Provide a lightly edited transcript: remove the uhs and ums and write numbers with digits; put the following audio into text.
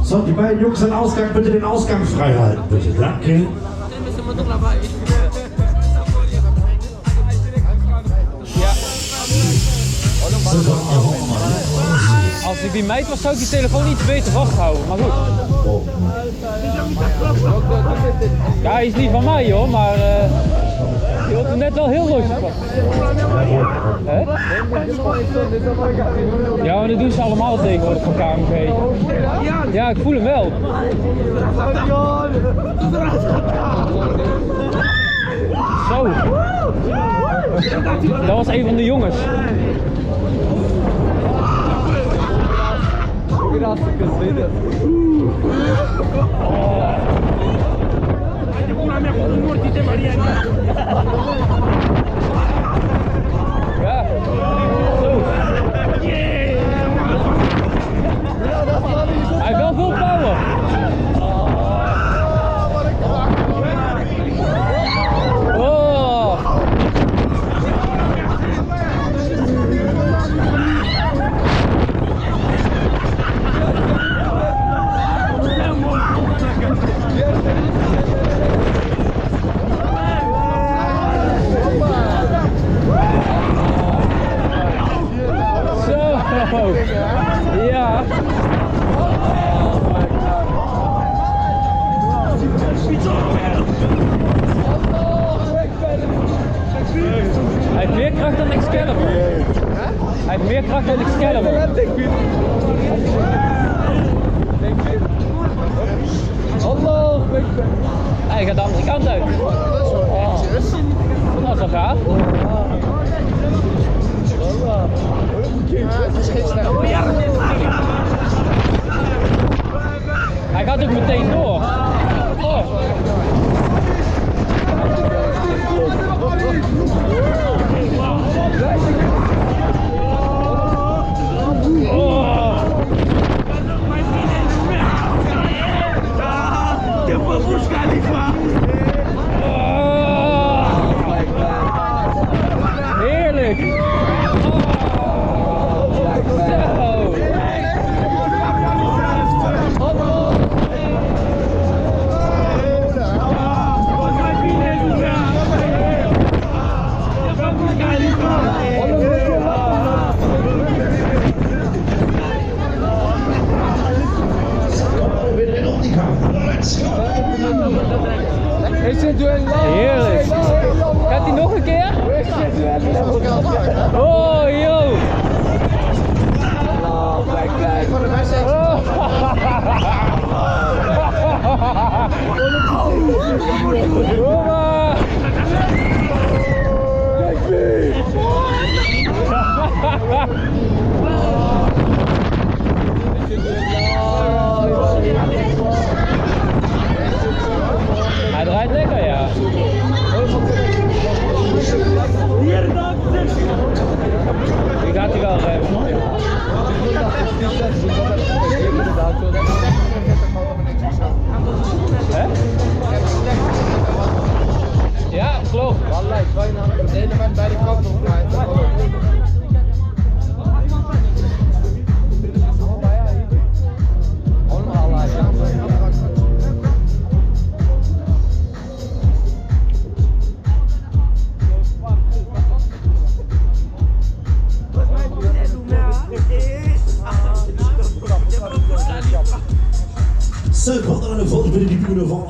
So, die beiden Jungs an Ausgang, bitte den Ausgang frei halten, bitte. Danke. Als ik die meid was, zou ik die telefoon iets beter vasthouden, maar goed. Ja, hij is niet van mij hoor, maar je had hem net wel heel leuk gepakt. Ja, maar dat doen ze allemaal tegenwoordig van KMG. Ja, ik voel hem wel. Zo. Dat was een van de jongens. Ja. Zo. Hij heeft wel veel power. Oh. Ja. Hij heeft meer kracht dan Excalibur. Hij heeft meer kracht dan Excalibur. Hij gaat de andere kant uit. Oh. Dat is wel gaaf. Hij gaat ook meteen door. Oh. Heerlijk! Heerlijk! Gaat hij nog een keer? Oh, yo! Hij draait lekker, ja. Die gaat hij wel remmen. Hè? Ja, klopt. Bij de kant op. Zo, wat dan een volgende die kunnen van